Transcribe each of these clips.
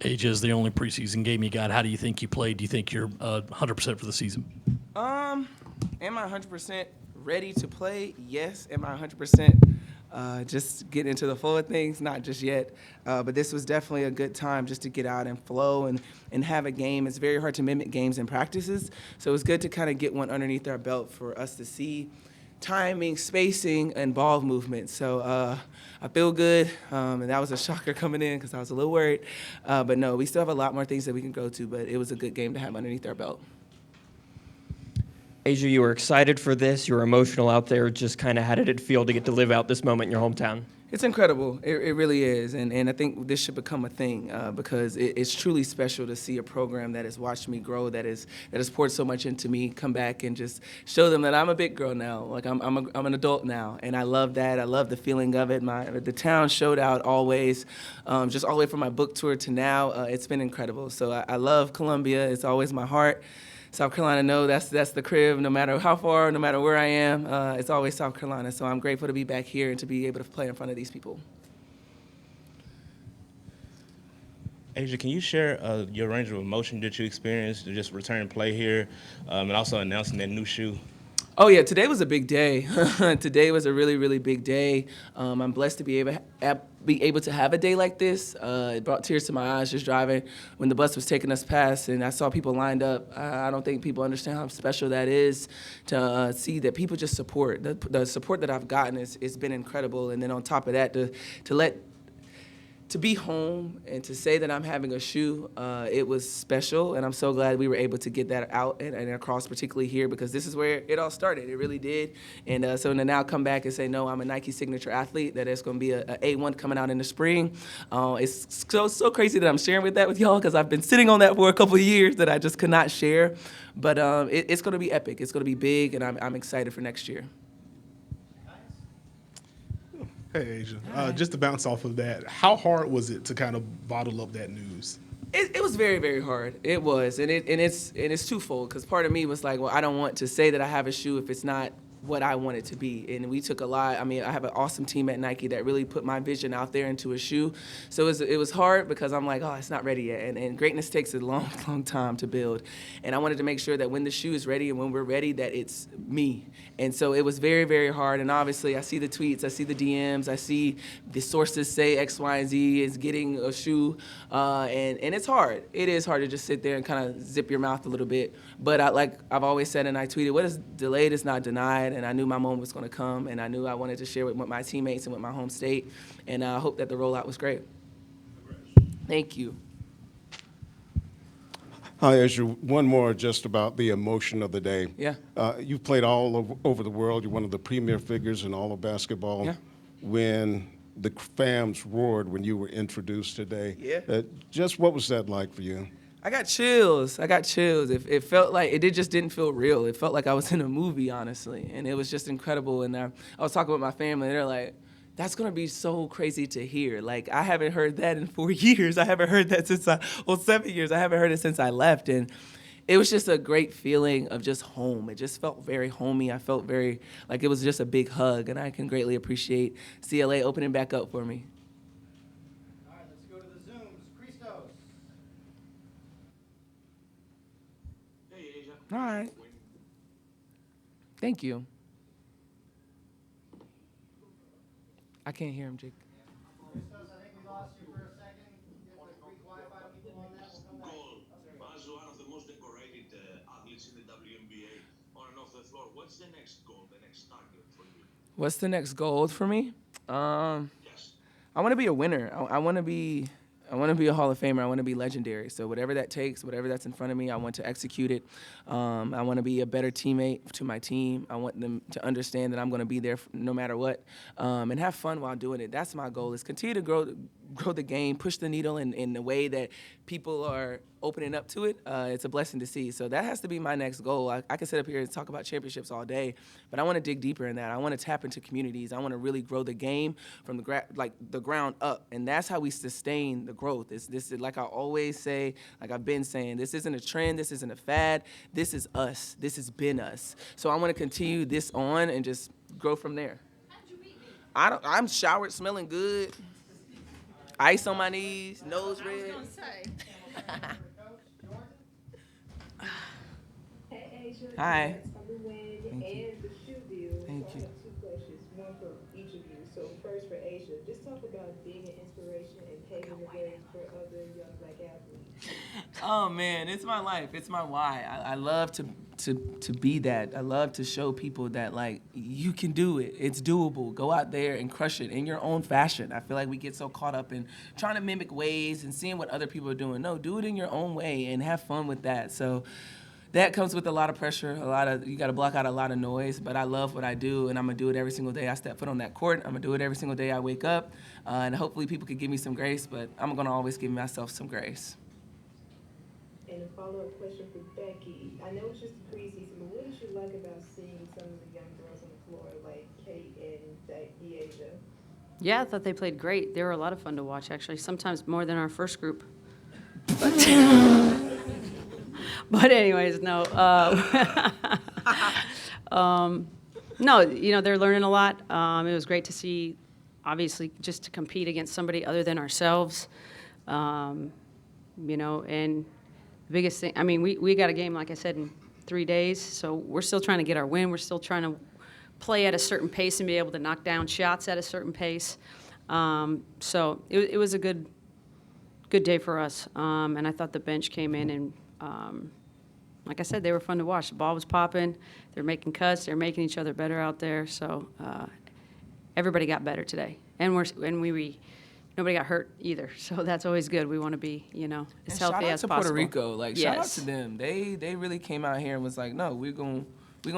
Age is the only preseason game you got. How do you think you played? Do you think you're 100% for the season? Am I 100% ready to play? Yes. Am I 100% just getting into the flow of things? Not just yet. But this was definitely a good time just to get out and flow and have a game. It's very hard to mimic games and practices. So it was good to kind of get one underneath our belt for us to see timing, spacing, and ball movement. So I feel good, and that was a shocker coming in because I was a little worried. But no, we still have a lot more things that we can go to, but it was a good game to have underneath our belt. Asia, you were excited for this. You were emotional out there. Just kind of how did it feel to get to live out this moment in your hometown? It's incredible. It really is. And I think this should become a thing because it's truly special to see a program that has watched me grow, that has poured so much into me, come back and just show them that I'm a big girl now. Like I'm an adult now. And I love that. I love the feeling of it. The town showed out always, just all the way from my book tour to now. It's been incredible. So I love Columbia. It's always my heart. South Carolina, no, that's the crib. No matter how far, no matter where I am, it's always South Carolina. So I'm grateful to be back here and to be able to play in front of these people. Asia, can you share your range of emotion that you experienced to just return play here and also announcing that new shoe? Oh, yeah, today was a big day. Today was a really, really big day. I'm blessed to be able to have a day like this. It brought tears to my eyes just driving when the bus was taking us past and I saw people lined up. I don't think people understand how special that is to see that people just support. The support that I've gotten has been incredible. And then on top of that, to be home and to say that I'm having a shoe, it was special, and I'm so glad we were able to get that out and across, particularly here, because this is where it all started. It really did. And so to now come back and say, no, I'm a Nike signature athlete, that it's going to be a A1 coming out in the spring. It's so crazy that I'm sharing that with y'all because I've been sitting on that for a couple of years that I just could not share. But it's going to be epic. It's going to be big, and I'm excited for next year. Hey, Asia. Just to bounce off of that, how hard was it to kind of bottle up that news? It was very, very hard. It was, and it's twofold. Because part of me was like, well, I don't want to say that I have a shoe if it's not what I want it to be. And we took a lot. I mean, I have an awesome team at Nike that really put my vision out there into a shoe. So it was hard because I'm like, oh, it's not ready yet. And greatness takes a long, long time to build. And I wanted to make sure that when the shoe is ready and when we're ready, that it's me. And so it was very, very hard. And obviously, I see the tweets, I see the DMs, I see the sources say X, Y, and Z is getting a shoe. And it's hard. It is hard to just sit there and kind of zip your mouth a little bit. But like I've always said, and I tweeted, what is delayed is not denied. And I knew my moment was going to come, and I knew I wanted to share with my teammates and with my home state. And I hope that the rollout was great. Thank you. Hi, Ezra. One more just about the emotion of the day. Yeah. You've played all over the world. You're one of the premier figures in all of basketball. Yeah. When the fans roared when you were introduced today, Yeah. Just what was that like for you? I got chills. It felt like just didn't feel real. It felt like I was in a movie, honestly, and it was just incredible. And I was talking with my family, and they're like, "That's gonna be so crazy to hear." Like I haven't heard that in 4 years. I haven't heard that since 7 years. I haven't heard it since I left, and it was just a great feeling of just home. It just felt very homey. I felt very like it was just a big hug, and I can greatly appreciate CLA opening back up for me. All right, let's go to the Zooms. Christos. Hey, Asia. All right. Thank you. I can't hear him, Jake. Christos, I think we lost you for a second. Get the Greek Wi-Fi people on that. We'll come back. Goal. As one of the most decorated athletes in the WNBA on and off the floor, what's the next goal, the next target for you? What's the next goal for me? Yes. I want to be a winner. I want to be a Hall of Famer. I want to be legendary. So whatever that takes, whatever that's in front of me, I want to execute it. I want to be a better teammate to my team. I want them to understand that I'm going to be there no matter what, and have fun while doing it. That's my goal, is continue to grow the game, push the needle in the way that people are opening up to it. It's a blessing to see. So that has to be my next goal. I can sit up here and talk about championships all day, but I want to dig deeper in that. I want to tap into communities. I want to really grow the game from the ground up, and that's how we sustain the growth. This is like I always say, like I've been saying, this isn't a trend. This isn't a fad. This is us. This has been us. So I want to continue this on and just grow from there. How'd you beat me? I'm showered, smelling good. Ice on my knees, nose red. Hey, Asia. Hi. Congrats on the win Thank you. and the shoe deal. Thank So you. I have 2 questions, one for each of you. So first for Asia, just talk about being an inspiration and paving the way for other young black athletes. Oh man, it's my life. It's my why. I love to be that. I love to show people that like you can do it. It's doable. Go out there and crush it in your own fashion. I feel like we get so caught up in trying to mimic ways and seeing what other people are doing. No, do it in your own way and have fun with that. So that comes with a lot of pressure, you got to block out a lot of noise, but I love what I do, and I'm going to do it every single day I step foot on that court. I'm going to do it every single day I wake up, and hopefully people could give me some grace, but I'm going to always give myself some grace. And a follow-up question for Becky. I know it's just the preseason, but what did you like about seeing some of the young girls on the floor, like Kate and Asia? Yeah, I thought they played great. They were a lot of fun to watch, actually, sometimes more than our first group. But anyways, no. No, you know, they're learning a lot. It was great to see, obviously, just to compete against somebody other than ourselves. You know, and the biggest thing, I mean, we got a game, like I said, in 3 days, so we're still trying to get our win. We're still trying to play at a certain pace and be able to knock down shots at a certain pace. So it was a good day for us. And I thought the bench came in and, like I said, they were fun to watch. The ball was popping. They're making cuts. They're making each other better out there. So everybody got better today. And nobody got hurt either. So that's always good. We want to be, you know, as And healthy as shout out to possible. Puerto Rico. Like, shout out Yes. to them. They really came out here and was like, no, we're gonna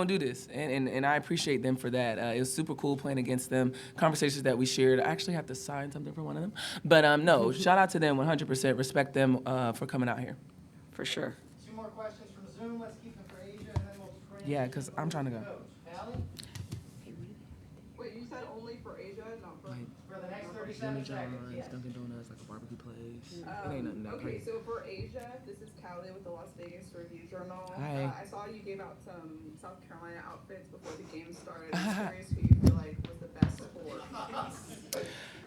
do this. And I appreciate them for that. It was super cool playing against them. Conversations that we shared. I actually have to sign something for one of them. But no, shout out to them 100%. Respect them for coming out here. For sure. 2 more questions from Zoom. Let's keep them for Asia, and then we'll bring Yeah, 'cause I'm trying to go. Coach. Allie, Wait, you said only for Asia, not for... for the next 37 seconds. Yes. Dunkin' Donuts, like a barbecue place. Okay, so for Asia, this is Callie with the Las Vegas Review-Journal. Hi. I saw you gave out some South Carolina outfits before the game started. I'm curious who you feel like was the best sport.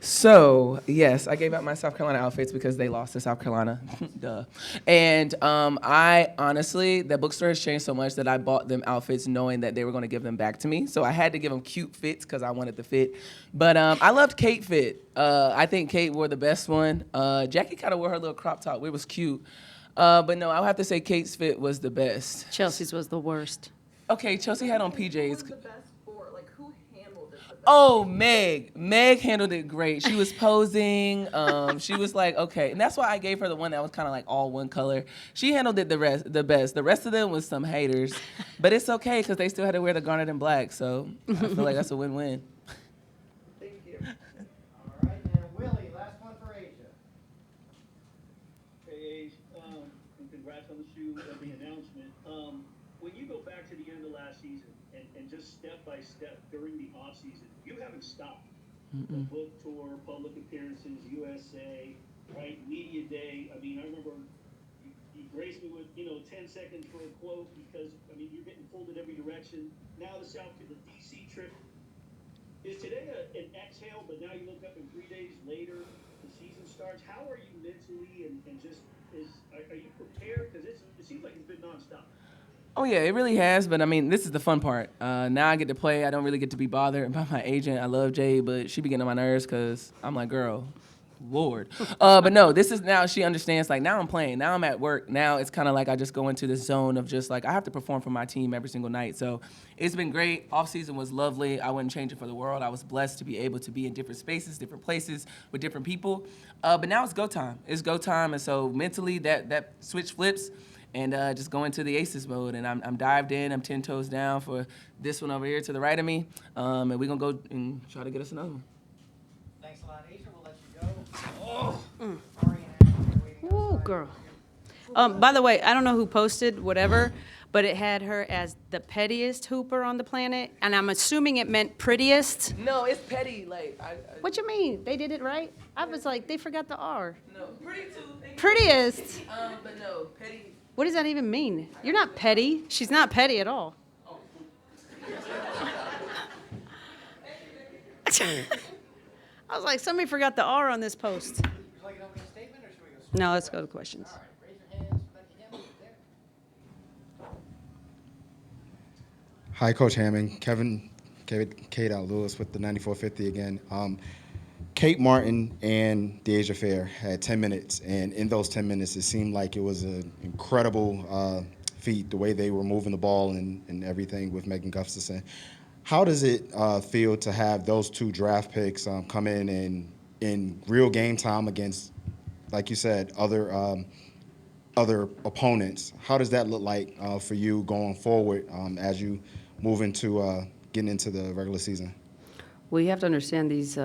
So, yes, I gave out my South Carolina outfits because they lost to South Carolina. Duh. And I honestly, the bookstore has changed so much that I bought them outfits knowing that they were going to give them back to me. So I had to give them cute fits because I wanted the fit. But I loved Kate fit. I think Kate wore the best one. Jackie kind of wore her little crop top. It was cute. But no, I'll have to say Kate's fit was the best. Chelsea's was the worst. Okay, Chelsea had on Who was PJs. the best sport? Like, who handled it the best? Oh, Meg. Meg handled it great. She was posing. She was like, okay. And that's why I gave her the one that was kind of like all one color. She handled it the best. The rest of them was some haters. But it's okay because they still had to wear the garnet and black. So I feel like that's a win-win. Thank you. All right, and Willie, last one for Asia. Hey, Age, and congrats on the shoe and the announcement. When you go back to the end of last season and just step by step during the offseason, you haven't stopped. The book tour, public appearances, USA, right, media day. I mean, I remember you graced me with, 10 seconds for a quote because, you're getting pulled in every direction. Now the DC trip. Is today an exhale, but now you look up and 3 days later, the season starts? How are you mentally and just, are you prepared? Because it seems like it's been nonstop. Oh, yeah, it really has. But, this is the fun part. Now I get to play. I don't really get to be bothered by my agent. I love Jay, but she be getting on my nerves because I'm like, girl, Lord. But no, this is now she understands, like, now I'm playing. Now I'm at work. Now it's kind of like I just go into this zone of just, like, I have to perform for my team every single night. So it's been great. Offseason was lovely. I wouldn't change it for the world. I was blessed to be able to be in different spaces, different places with different people. But now it's go time. It's go time. And so mentally that switch flips. And just go into the aces mode. And I'm dived in. I'm 10 toes down for this one over here to the right of me. And we're going to go and try to get us another one. Thanks a lot, Asia. We'll let you go. Mm. Ari and Ashley are waiting Ooh, outside. girl. By the way, I don't know who posted whatever, but it had her as the pettiest hooper on the planet, and I'm assuming it meant prettiest. No, it's petty. Like, What you mean? They did it right? I was like, they forgot the R. no, pretty too. Prettiest. But no, petty. What does that even mean? You're not petty. She's not petty at all. I was like, somebody forgot the R on this post. like an opening statement, or should we go straight? No, let's go to questions. All right, raise your hands for Becky Hammon. There. Hi, Coach Hammond. Kate Lewis with the 9450 again. Kate Martin and Deasia Fair had 10 minutes, and in those 10 minutes, it seemed like it was an incredible feat, the way they were moving the ball and everything with Megan Gustafson. How does it feel to have those two draft picks come in and in real game time against, like you said, other opponents? How does that look like for you going forward as you move into getting into the regular season? Well, you have to understand these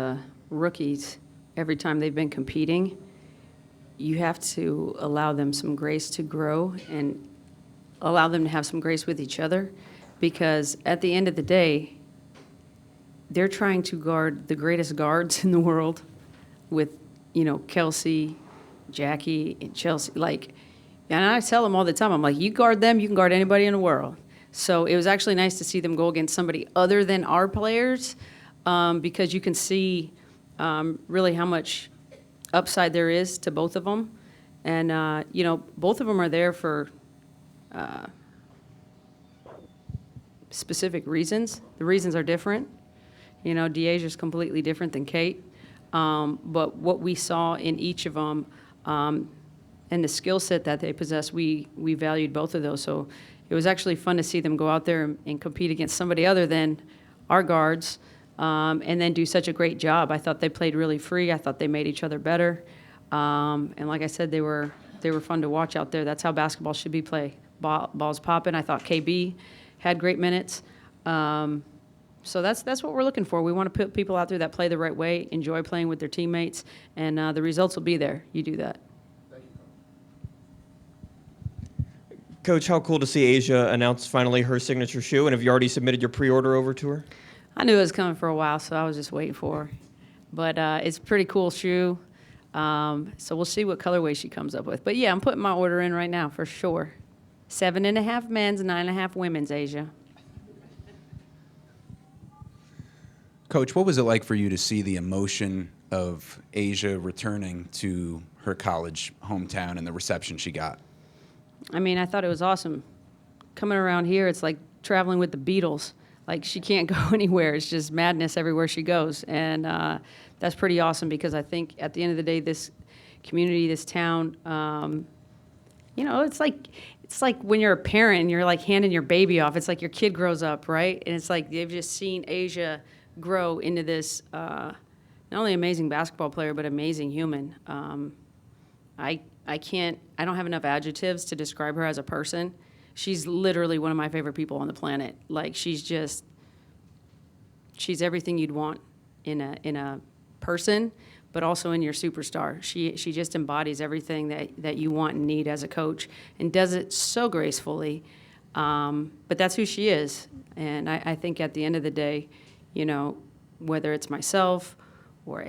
rookies, every time they've been competing, you have to allow them some grace to grow and allow them to have some grace with each other, because at the end of the day, they're trying to guard the greatest guards in the world with, Kelsey, Jackie, and Chelsea. And I tell them all the time, I'm like, you guard them, you can guard anybody in the world. So it was actually nice to see them go against somebody other than our players, because you can see really how much upside there is to both of them. And, both of them are there for specific reasons. The reasons are different. Deasia's completely different than Kate. But what we saw in each of them and the skill set that they possess, we valued both of those. So it was actually fun to see them go out there and compete against somebody other than our guards, and then do such a great job. I thought they played really free. I thought they made each other better. And like I said, they were fun to watch out there. That's how basketball should be played. Balls popping. I thought KB had great minutes. So that's what we're looking for. We want to put people out there that play the right way, enjoy playing with their teammates, and the results will be there. You do that. Coach, how cool to see Asia announce finally her signature shoe, and have you already submitted your pre-order over to her? I knew it was coming for a while, so I was just waiting for her. But it's a pretty cool shoe. So we'll see what colorway she comes up with. But yeah, I'm putting my order in right now for sure. 7.5 men's, 9.5 women's, Asia. Coach, what was it like for you to see the emotion of Asia returning to her college hometown and the reception she got? I mean, I thought it was awesome. Coming around here, it's like traveling with the Beatles. Like, she can't go anywhere. It's just madness everywhere she goes. And that's pretty awesome, because I think at the end of the day, this community, this town, it's like when you're a parent and you're like handing your baby off. It's like your kid grows up, right? And it's like they've just seen Asia grow into this not only amazing basketball player, but amazing human. I don't have enough adjectives to describe her as a person. She's literally one of my favorite people on the planet. Like, she's everything you'd want in a person, but also in your superstar. She just embodies everything that you want and need as a coach, and does it so gracefully. But that's who she is. And I think at the end of the day, whether it's myself or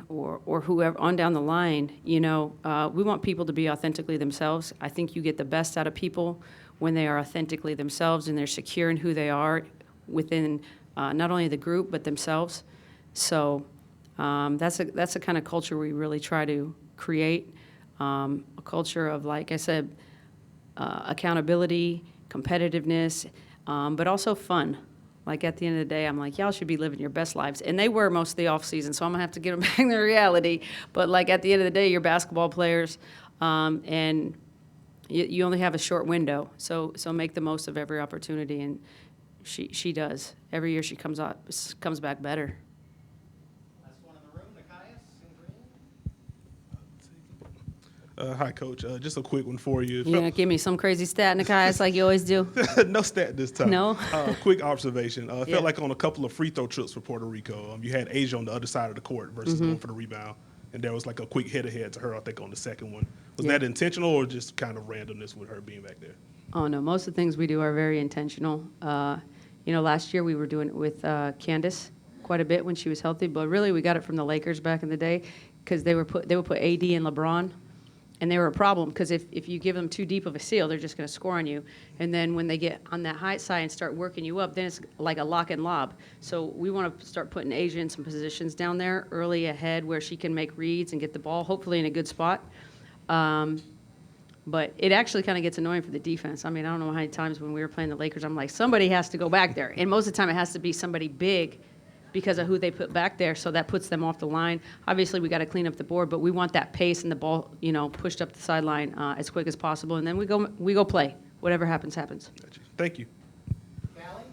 or whoever on down the line, we want people to be authentically themselves. I think you get the best out of people when they are authentically themselves and they're secure in who they are within not only the group but themselves. So that's the kind of culture we really try to create, a culture of, like I said, accountability, competitiveness, but also fun. Like, at the end of the day, I'm like, y'all should be living your best lives. And they were most of the off-season, so I'm going to have to get them back to reality. But, like, at the end of the day, you're basketball players, and you only have a short window. So make the most of every opportunity, and she does. Every year she comes back better. Last one in the room, Nikias in green. Hi, Coach. Just a quick one for you. You're going to give me some crazy stat, Nikias, like you always do? No stat this time. No? Quick observation. It Yeah. felt like on a couple of free throw trips for Puerto Rico, you had Asia on the other side of the court versus going for the rebound. And there was like a quick head-to-head to her, I think, on the second one. Was that intentional or just kind of randomness with her being back there? Oh, no. Most of the things we do are very intentional. Last year we were doing it with Candace quite a bit when she was healthy, but really we got it from the Lakers back in the day, because they would put AD and LeBron And they were a problem because if you give them too deep of a seal, they're just going to score on you. And then when they get on that high side and start working you up, then it's like a lock and lob. So we want to start putting Asia in some positions down there early ahead where she can make reads and get the ball, hopefully in a good spot. But it actually kind of gets annoying for the defense. I mean, I don't know how many times when we were playing the Lakers, I'm like, somebody has to go back there. And most of the time it has to be somebody big because of who they put back there, so that puts them off the line. Obviously, we got to clean up the board, but we want that pace and the ball, pushed up the sideline as quick as possible, and then we go play. Whatever happens, happens. Gotcha. Thank you. Callie?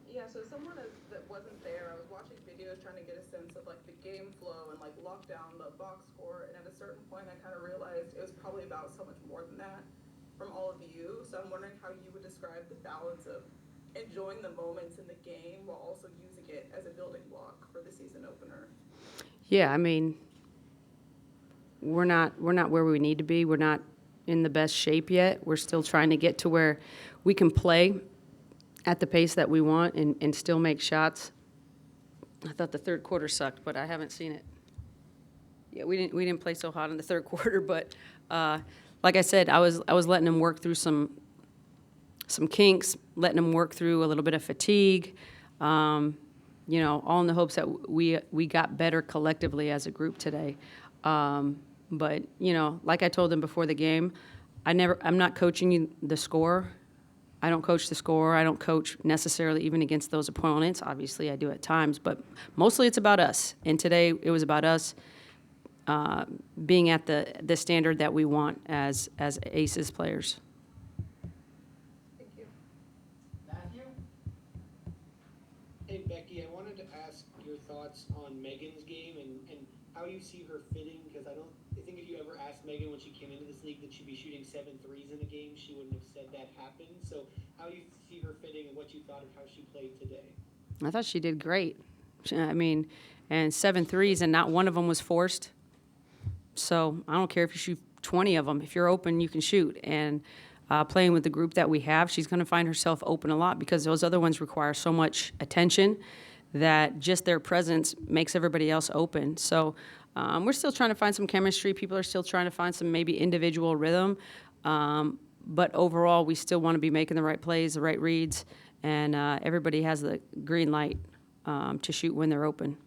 Yeah, so someone that wasn't there, I was watching videos trying to get a sense of like the game flow and like lockdown, the box score, and at a certain point I kind of realized it was probably about so much more than that from all of you. So I'm wondering how you would describe the balance of enjoying the moments in the game while also using it as a building block for the season opener. Yeah, I mean, we're not where we need to be. We're not in the best shape yet. We're still trying to get to where we can play at the pace that we want and still make shots. I thought the third quarter sucked, but I haven't seen it. Yeah, we didn't play so hot in the third quarter, but like I said, I was letting them work through some kinks, letting them work through a little bit of fatigue, all in the hopes that we got better collectively as a group today. But like I told them before the game, I'm not coaching the score. I don't coach the score. I don't coach necessarily even against those opponents. Obviously, I do at times, but mostly it's about us. And today it was about us being at the standard that we want as Aces players. Thank you. Matthew? Hey, Becky, I wanted to ask your thoughts on Megan's game and how you see her fitting, because I think if you ever asked Megan when she came into this league that she'd be shooting 7 threes in a game, she wouldn't have said that happened. So how you see her fitting and what you thought of how she played today? I thought she did great. I mean, and 7 threes, and not one of them was forced. So I don't care if you shoot 20 of them. If you're open, you can shoot. And playing with the group that we have, she's going to find herself open a lot because those other ones require so much attention that just their presence makes everybody else open. So we're still trying to find some chemistry. People are still trying to find some maybe individual rhythm. But overall, we still want to be making the right plays, the right reads, and everybody has the green light to shoot when they're open.